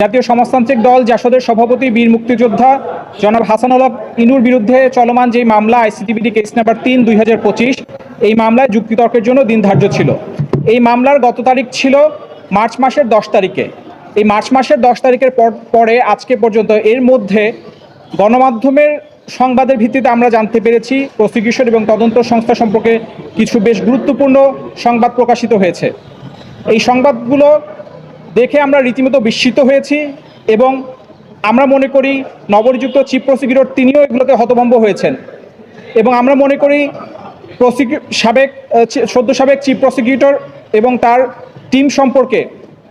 জাতীয় সমাজতান্ত্রিক দল জাসদের সভাপতি বীর মুক্তিযোদ্ধা জনাব হাসানুল হক ইনুর বিরুদ্ধে চলমান যে মামলা আইসিটিবিডি কেস নাম্বার ৩/২০২৫, এই মামলায় যুক্তিতর্কের জন্য দিন ধার্য ছিল। এই মামলার গত তারিখ ছিল মার্চ মাসের 10 তারিখে। এই মার্চ মাসের 10 তারিখের পরে আজকে পর্যন্ত এর মধ্যে গণমাধ্যমের সংবাদের ভিত্তিতে আমরা জানতে পেরেছি প্রসিকিউশন এবং তদন্ত সংস্থা সম্পর্কে কিছু বেশ গুরুত্বপূর্ণ সংবাদ প্রকাশিত হয়েছে। এই সংবাদগুলো দেখে আমরা রীতিমতো বিস্মিত হয়েছি এবং আমরা মনে করি নবনিযুক্ত চিফ প্রসিকিউটর তিনিও এগুলোতে হতভম্ব হয়েছেন এবং আমরা মনে করি সদ্য সাবেক চিফ প্রসিকিউটর এবং তার টিম সম্পর্কে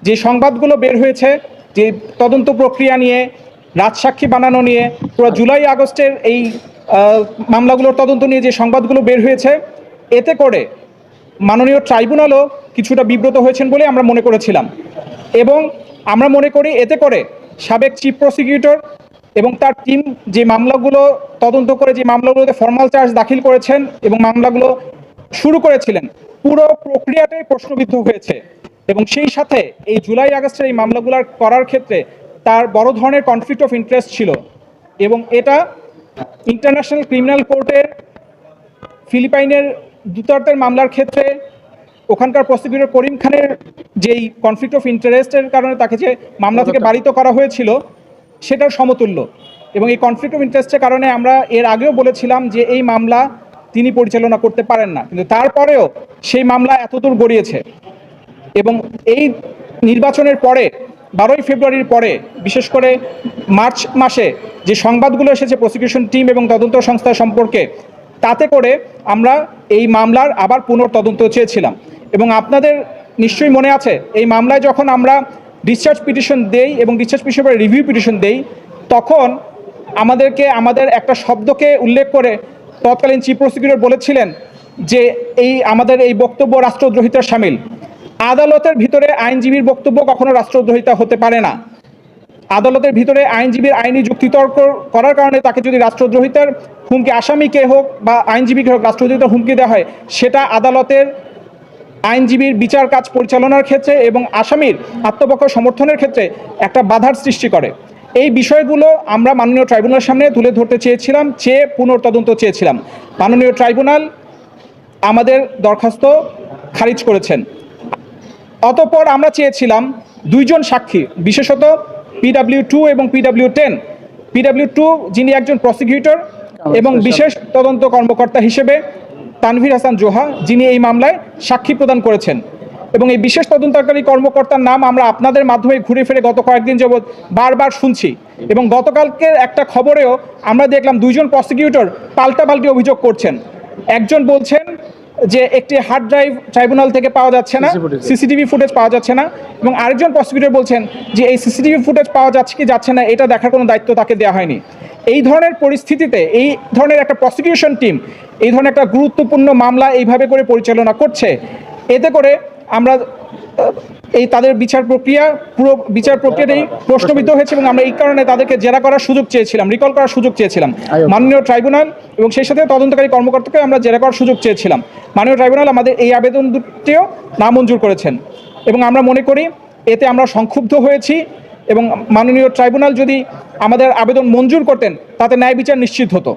যে সংবাদগুলো বের হয়েছে, যে তদন্ত প্রক্রিয়া নিয়ে, রাজসাক্ষী বানানো নিয়ে, পুরো জুলাই আগস্টের এই মামলাগুলোর তদন্ত নিয়ে যে সংবাদগুলো বের হয়েছে, এতে করে মাননীয় ট্রাইব্যুনালও কিছুটা বিব্রত হয়েছেন বলে আমরা মনে করেছিলাম এবং আমরা মনে করি এতে করে সাবেক চিফ প্রসিকিউটর এবং তার টিম যে মামলাগুলো তদন্ত করে যে মামলাগুলোতে ফর্মাল চার্জ দাখিল করেছেন এবং মামলাগুলো শুরু করেছিলেন, পুরো প্রক্রিয়াটাই প্রশ্নবিদ্ধ হয়েছে এবং সেই সাথে এই জুলাই আগস্টের এই মামলাগুলো করার ক্ষেত্রে তার বড় ধরনের কনফ্লিক্ট অফ ইন্টারেস্ট ছিল এবং এটা ইন্টারন্যাশনাল ক্রিমিনাল কোর্টের ফিলিপাইনের দূতার্থের মামলার ক্ষেত্রে ওখানকার প্রসিকিউটর করিম খানের যেই কনফ্লিক্ট অফ ইন্টারেস্টের কারণে তাকে যে মামলা থেকে বারিত করা হয়েছিল সেটার সমতুল্য। এবং এই কনফ্লিক্ট অফ ইন্টারেস্টের কারণে আমরা এর আগেও বলেছিলাম যে এই মামলা তিনি পরিচালনা করতে পারেন না, কিন্তু তারপরেও সেই মামলা এতদূর গড়িয়েছে এবং এই নির্বাচনের পরে 12ই ফেব্রুয়ারির পরে বিশেষ করে মার্চ মাসে যে সংবাদগুলো এসেছে প্রসিকিউশন টিম এবং তদন্ত সংস্থা সম্পর্কে, তাতে করে আমরা এই মামলার আবার পুনর্তদন্ত চেয়েছিলাম এবং আপনাদের নিশ্চয়ই মনে আছে এই মামলায় যখন আমরা ডিসচার্জ পিটিশন দেই এবং ডিসচার্জ পিটিশনের রিভিউ পিটিশন দেই, তখন আমাদের একটা শব্দকে উল্লেখ করে তৎকালীন চিফ প্রসিকিউটর বলেছিলেন যে আমাদের এই বক্তব্য রাষ্ট্রদ্রোহিতার শামিল। আদালতের ভিতরে আইনজীবীর বক্তব্য কখনো রাষ্ট্রদ্রোহিতা হতে পারে না। আদালতের ভিতরে আইনজীবীর আইনি যুক্তিতর্ক করার কারণে তাকে যদি রাষ্ট্রদ্রোহিতার হুমকি, আসামিকে হোক বা আইনজীবীকে হোক রাষ্ট্রদ্রোহিতার হুমকি দেওয়া হয়, সেটা আদালতের আইনজীবীর বিচার কাজ পরিচালনার ক্ষেত্রে এবং আসামির আত্মপক্ষ সমর্থনের ক্ষেত্রে একটা বাধার সৃষ্টি করে। এই বিষয়গুলো আমরা মাননীয় ট্রাইব্যুনালের সামনে তুলে ধরতে চেয়েছিলাম, পুনর্তদন্ত চেয়েছিলাম। মাননীয় ট্রাইব্যুনাল আমাদের দরখাস্ত খারিজ করেছেন। অতঃপর আমরা চেয়েছিলাম 2 জন সাক্ষী, বিশেষত PW2 এবং PW10। PW2 যিনি একজন প্রসিকিউটর এবং বিশেষ তদন্ত কর্মকর্তা হিসেবে তানভীর হাসান জোহা, যিনি এই মামলায় সাক্ষী প্রদান করেছেন এবং এই বিশেষ তদন্তকারী কর্মকর্তার নাম আমরা আপনাদের মাধ্যমে ঘুরে ফিরে গত কয়েকদিন যাবৎ বারবার শুনছি এবং গতকালকের একটা খবরেও আমরা দেখলাম 2 জন প্রসিকিউটর পাল্টাপাল্টি অভিযোগ করছেন। একজন বলছেন যে একটি হার্ড ড্রাইভ ট্রাইব্যুনাল থেকে পাওয়া যাচ্ছে না, সিসিটিভি ফুটেজ পাওয়া যাচ্ছে না, এবং আরেকজন প্রসিকিউটর বলছেন যে এই সিসিটিভি ফুটেজ পাওয়া যাচ্ছে কি যাচ্ছে না এটা দেখার কোনো দায়িত্ব তাকে দেওয়া হয়নি। এই ধরনের পরিস্থিতিতে এই ধরনের একটা প্রসিকিউশন টিম এই ধরনের একটা গুরুত্বপূর্ণ মামলা এইভাবে করে পরিচালনা করছে, এতে করে আমরা তাদের পুরো বিচার প্রক্রিয়াটাই প্রশ্নবিদ্ধ হয়েছে এবং আমরা এই কারণে তাদেরকে জেরা করার সুযোগ চেয়েছিলাম, রিকল করার সুযোগ চেয়েছিলাম মাননীয় ট্রাইব্যুনাল এবং সেই সাথে তদন্তকারী কর্মকর্তাকে আমরা জেরা করার সুযোগ চেয়েছিলাম। মাননীয় ট্রাইব্যুনাল আমাদের এই আবেদন দুটিও নামঞ্জুর করেছেন এবং আমরা মনে করি এতে আমরা সংক্ষুব্ধ হয়েছি এবং মাননীয় ট্রাইব্যুনাল যদি আমাদের আবেদন মঞ্জুর করতেন তাতে ন্যায় বিচার নিশ্চিত হতো।